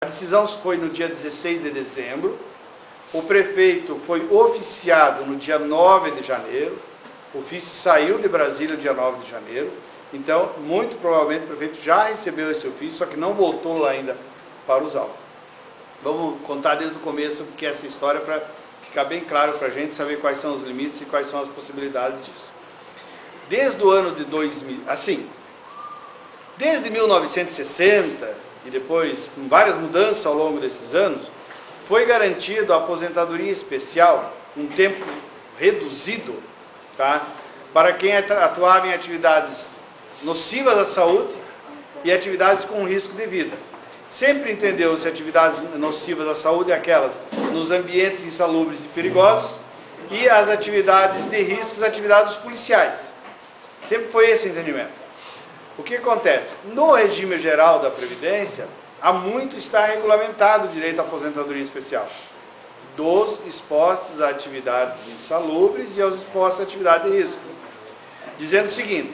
A decisão foi no dia 16 de dezembro, o prefeito foi oficiado no dia 9 de janeiro, o ofício saiu de Brasília no dia 9 de janeiro, então, muito provavelmente o prefeito já recebeu esse ofício, só que não voltou lá ainda para os autos. Vamos contar desde o começo o que é essa história para ficar bem claro para a gente saber quais são os limites e quais são as possibilidades disso. Desde o ano de 2000, desde 1960 e depois com várias mudanças ao longo desses anos, foi garantido a aposentadoria especial, um tempo reduzido, tá? Para quem atuava em atividades nocivas à saúde e atividades com risco de vida. Sempre entendeu-se atividades nocivas à saúde aquelas nos ambientes insalubres e perigosos e as atividades de riscos, atividades policiais. Sempre foi esse o entendimento. O que acontece? No regime geral da Previdência, há muito está regulamentado o direito à aposentadoria especial dos expostos a atividades insalubres e aos expostos a atividade de risco. Dizendo o seguinte,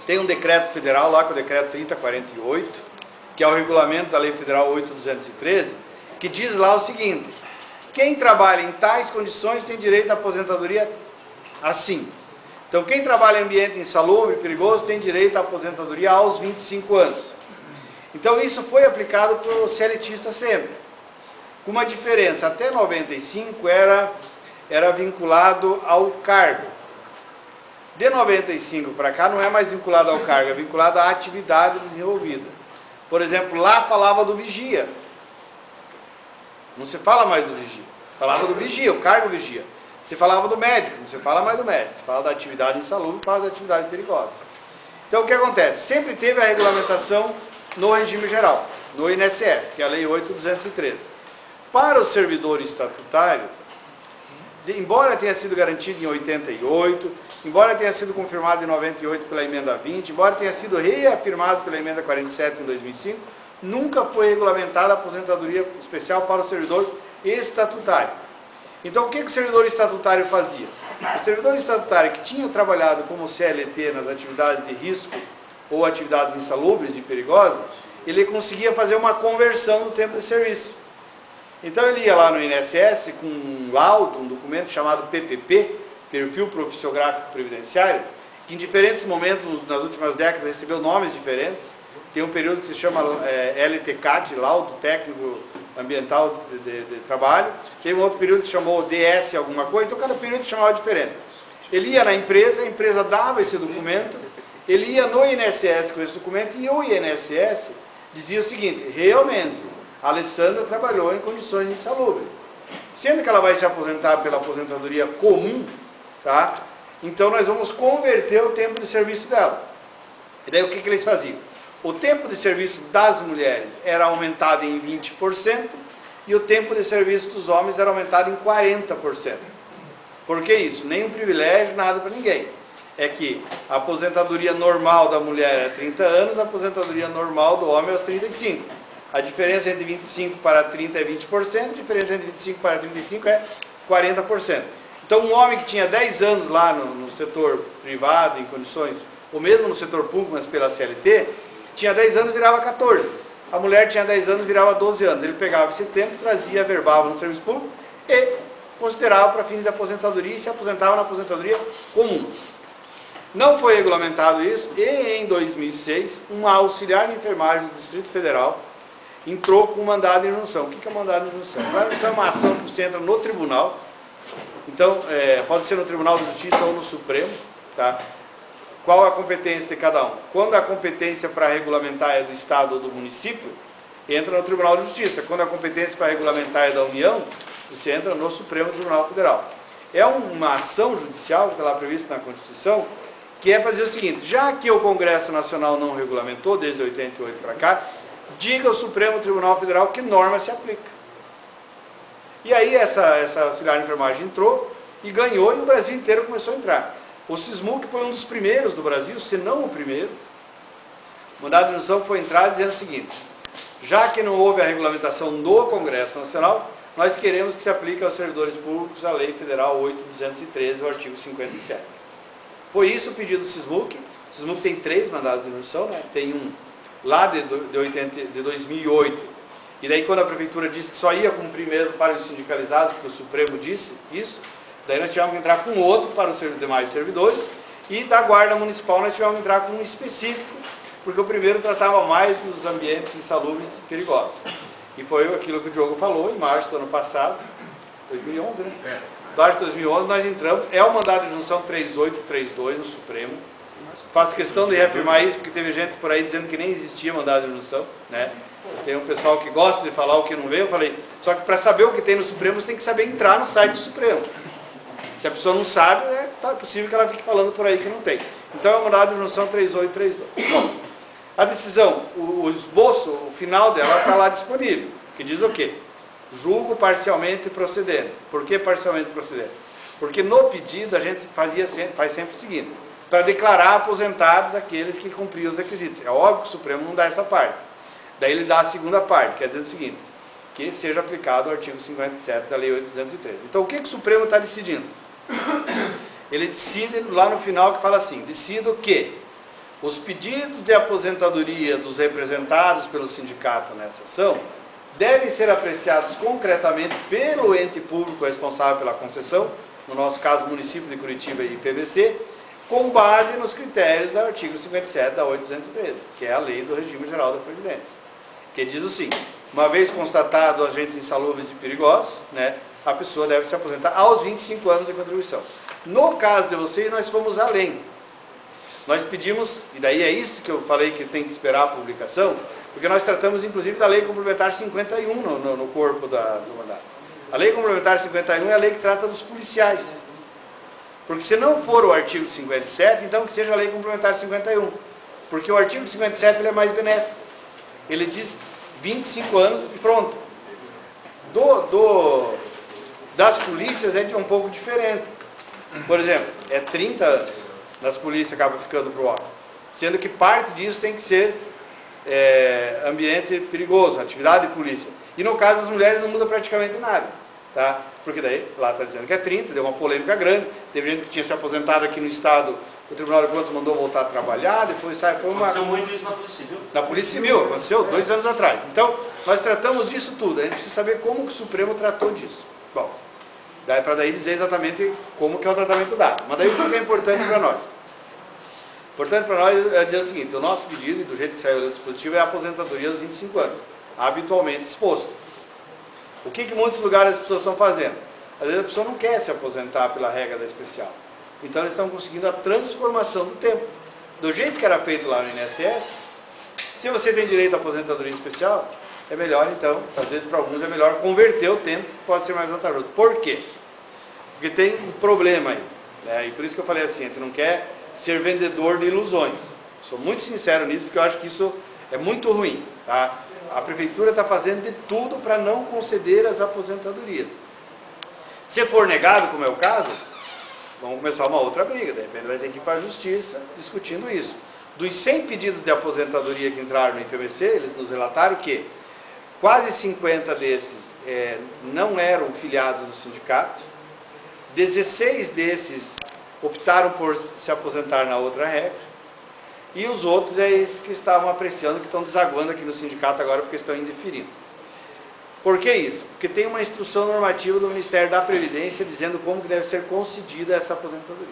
tem um decreto federal lá, que é o decreto 3048, que é o regulamento da Lei Federal 8.213, que diz lá o seguinte, quem trabalha em tais condições tem direito à aposentadoria assim. Então, quem trabalha em ambiente insalubre e perigoso tem direito à aposentadoria aos 25 anos. Então, isso foi aplicado para o CLTista sempre. Com uma diferença, até 95 era vinculado ao cargo. De 95 para cá não é mais vinculado ao cargo, é vinculado à atividade desenvolvida. Por exemplo, lá falava do vigia. Não se fala mais do vigia. Falava do vigia, o cargo vigia. Você falava do médico, não se fala mais do médico. Você fala da atividade insalubre, fala da atividade perigosa. Então o que acontece? Sempre teve a regulamentação no regime geral, no INSS, que é a Lei 8.213. Para o servidor estatutário, embora tenha sido garantido em 88, embora tenha sido confirmado em 98 pela emenda 20, embora tenha sido reafirmado pela emenda 47 em 2005, nunca foi regulamentada a aposentadoria especial para o servidor estatutário. Então, o que o servidor estatutário fazia? O servidor estatutário que tinha trabalhado como CLT nas atividades de risco ou atividades insalubres e perigosas, ele conseguia fazer uma conversão do tempo de serviço. Então ele ia lá no INSS com um laudo, um documento chamado PPP, Perfil Profissiográfico Previdenciário, que em diferentes momentos nas últimas décadas recebeu nomes diferentes. Tem um período que se chama LTCAT, Laudo Técnico Ambiental de Trabalho. Tem um outro período que se chamou DS alguma coisa, então cada período chamava diferente. Ele ia na empresa, a empresa dava esse documento, ele ia no INSS com esse documento e o INSS dizia o seguinte, realmente, a Alessandra trabalhou em condições insalubres. Sendo que ela vai se aposentar pela aposentadoria comum, tá? Então nós vamos converter o tempo de serviço dela. E daí o que eles faziam? O tempo de serviço das mulheres era aumentado em 20% e o tempo de serviço dos homens era aumentado em 40%. Por que isso? Nenhum privilégio, nada para ninguém. É que a aposentadoria normal da mulher é 30 anos, a aposentadoria normal do homem é aos 35. A diferença entre 25 para 30 é 20%, a diferença entre 25 para 35 é 40%. Então, um homem que tinha 10 anos lá no setor privado, em condições, ou mesmo no setor público, mas pela CLT, tinha 10 anos e virava 14. A mulher tinha 10 anos e virava 12 anos. Ele pegava esse tempo, trazia, verbava no serviço público e considerava para fins de aposentadoria e se aposentava na aposentadoria comum. Não foi regulamentado isso e, em 2006, uma auxiliar de enfermagem do Distrito Federal entrou com um mandado de injunção. O que é um mandado de injunção? Mandado de injunção é uma ação que você entra no tribunal, então pode ser no Tribunal de Justiça ou no Supremo, tá? Qual a competência de cada um? Quando a competência para regulamentar é do Estado ou do município, entra no Tribunal de Justiça. Quando a competência para regulamentar é da União, você entra no Supremo Tribunal Federal. É uma ação judicial que está lá prevista na Constituição, que é para dizer o seguinte, já que o Congresso Nacional não regulamentou desde 88 para cá, diga ao Supremo Tribunal Federal que norma se aplica. E aí essa auxiliar de enfermagem entrou e ganhou e o Brasil inteiro começou a entrar. O SISMUC foi um dos primeiros do Brasil, se não o primeiro. O mandado de injunção foi entrar dizendo o seguinte, já que não houve a regulamentação no Congresso Nacional, nós queremos que se aplique aos servidores públicos a Lei Federal 8.213, o artigo 57. Foi isso o pedido do SISMUC. O SISMUC tem 3 mandados de injunção, né? Tem um lá de 2008 E daí quando a prefeitura disse que só ia cumprir mesmo para os sindicalizados, porque o Supremo disse isso, daí nós tivemos que entrar com outro para os demais servidores, e da Guarda Municipal nós tivemos que entrar com um específico, porque o primeiro tratava mais dos ambientes insalubres e perigosos. E foi aquilo que o Diogo falou, em março do ano passado, 2011, né? Março de 2011 nós entramos, é o mandado de junção 3832 no Supremo. Faço questão de reafirmar isso, porque teve gente por aí dizendo que nem existia mandado de junção, né? Tem um pessoal que gosta de falar o que não vê, eu falei, só que para saber o que tem no Supremo, você tem que saber entrar no site do Supremo. Se a pessoa não sabe, é possível que ela fique falando por aí que não tem. Então é o mandado de junção 3832. Bom, a decisão, o esboço, o final dela está lá disponível, que diz o quê? Julgo parcialmente procedente. Por que parcialmente procedente? Porque no pedido a gente faz sempre o seguinte, para declarar aposentados aqueles que cumpriam os requisitos. É óbvio que o Supremo não dá essa parte. Daí ele dá a segunda parte, quer dizer o seguinte, que seja aplicado o artigo 57 da Lei 8.213. Então o que o Supremo está decidindo? Ele decide lá no final que fala assim, decido que os pedidos de aposentadoria dos representados pelo sindicato nessa ação devem ser apreciados concretamente pelo ente público responsável pela concessão, no nosso caso, município de Curitiba e PVC, com base nos critérios do artigo 57 da 8.213, que é a Lei do Regime Geral da Previdência, que diz o seguinte, uma vez constatado agentes insalubres e perigosos, né, a pessoa deve se aposentar aos 25 anos de contribuição. No caso de vocês, nós fomos além. Nós pedimos, e daí é isso que eu falei que tem que esperar a publicação, porque nós tratamos inclusive da Lei Complementar 51 no corpo do mandato. A Lei Complementar 51 é a lei que trata dos policiais. Porque se não for o artigo 57, então que seja a Lei Complementar 51. Porque o artigo 57 ele é mais benéfico. Ele diz 25 anos e pronto. Das polícias é um pouco diferente. Por exemplo, é 30 anos. Das polícias acaba ficando para o homem. Sendo que parte disso tem que ser ambiente perigoso, atividade de polícia. E no caso das mulheres não muda praticamente nada. Tá? Porque daí, lá está dizendo que é 30, deu uma polêmica grande. Teve gente que tinha se aposentado aqui no Estado, o Tribunal de Contas mandou voltar a trabalhar, depois foi uma... Aconteceu muito isso na Polícia Civil. Na Polícia Civil, aconteceu 2 anos atrás. Então, nós tratamos disso tudo. A gente precisa saber como que o Supremo tratou disso. Bom, para daí dizer exatamente como que é o tratamento dado. Mas daí o que é importante para nós? Importante para nós é dizer o seguinte, o nosso pedido, e do jeito que saiu do dispositivo, é a aposentadoria aos 25 anos, habitualmente exposto. O que muitos lugares as pessoas estão fazendo? Às vezes a pessoa não quer se aposentar pela regra da especial. Então eles estão conseguindo a transformação do tempo. Do jeito que era feito lá no INSS, se você tem direito à aposentadoria especial, é melhor então, às vezes para alguns é melhor converter o tempo, pode ser mais vantajoso. Por quê? Porque tem um problema aí. Né? E por isso que eu falei assim, a gente não quer ser vendedor de ilusões. Sou muito sincero nisso, porque eu acho que isso é muito ruim. Tá? A prefeitura está fazendo de tudo para não conceder as aposentadorias. Se for negado, como é o caso, vamos começar uma outra briga. De repente vai ter que ir para a justiça discutindo isso. Dos 100 pedidos de aposentadoria que entraram no IPVC, eles nos relataram que quase 50 desses não eram filiados no sindicato, 16 desses optaram por se aposentar na outra regra, e os outros é esses que estavam apreciando, que estão desaguando aqui no sindicato agora porque estão indeferindo. Por que isso? Porque tem uma instrução normativa do Ministério da Previdência dizendo como que deve ser concedida essa aposentadoria.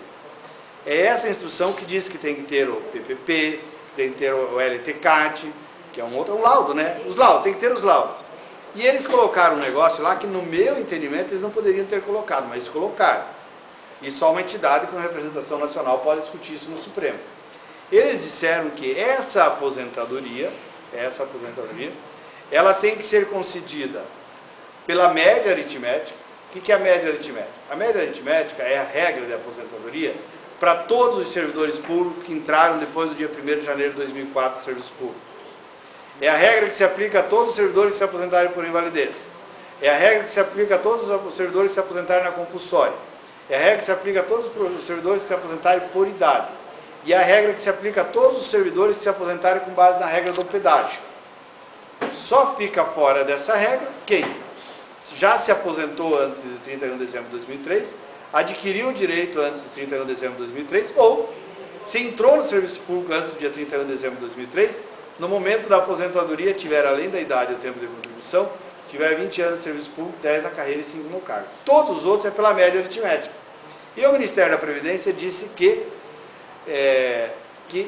É essa instrução que diz que tem que ter o PPP, tem que ter o LTCAT, que é um laudo, né? Os laudos, tem que ter os laudos. E eles colocaram um negócio lá que, no meu entendimento, eles não poderiam ter colocado, mas eles colocaram. E só uma entidade com representação nacional pode discutir isso no Supremo. Eles disseram que essa aposentadoria, ela tem que ser concedida pela média aritmética. O que é a média aritmética? A média aritmética é a regra de aposentadoria para todos os servidores públicos que entraram depois do dia 1º de janeiro de 2004 no serviço público. É a regra que se aplica a todos os servidores que se aposentarem por invalidez. É a regra que se aplica a todos os servidores que se aposentarem na compulsória. É a regra que se aplica a todos os servidores que se aposentarem por idade. E a regra que se aplica a todos os servidores que se aposentarem com base na regra do pedágio. Só fica fora dessa regra quem já se aposentou antes de 31 de dezembro de 2003, adquiriu o direito antes de 31 de dezembro de 2003, ou se entrou no serviço público antes do dia 31 de dezembro de 2003, no momento da aposentadoria, tiver além da idade e o tempo de contribuição, tiver 20 anos de serviço público, 10 na carreira e 5 no cargo. Todos os outros é pela média aritmética. E o Ministério da Previdência disse que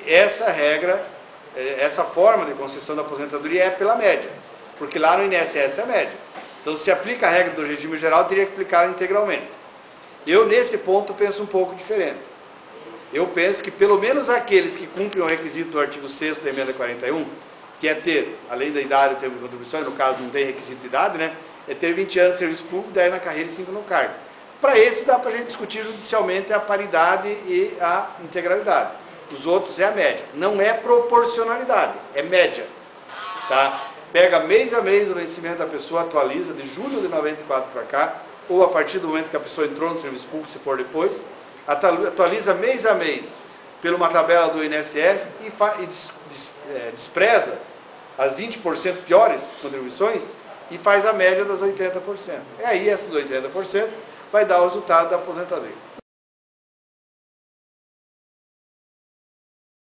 essa regra, essa forma de concessão da aposentadoria é pela média, porque lá no INSS é a média. Então, se aplica a regra do regime geral, teria que aplicar integralmente. Eu, nesse ponto, penso um pouco diferente. Eu penso que pelo menos aqueles que cumprem o requisito do artigo 6º da emenda 41, que é ter, além da idade, o tempo de contribuição, no caso não tem requisito de idade, né? É ter 20 anos de serviço público, 10 na carreira e 5 no cargo. Para esse dá para a gente discutir judicialmente a paridade e a integralidade. Os outros é a média. Não é proporcionalidade, é média. Tá? Pega mês a mês o vencimento da pessoa, atualiza de julho de 94 para cá, ou a partir do momento que a pessoa entrou no serviço público, se for depois, atualiza mês a mês por uma tabela do INSS e despreza as 20% piores contribuições e faz a média das 80%. E aí, esses 80% vai dar o resultado da aposentadoria.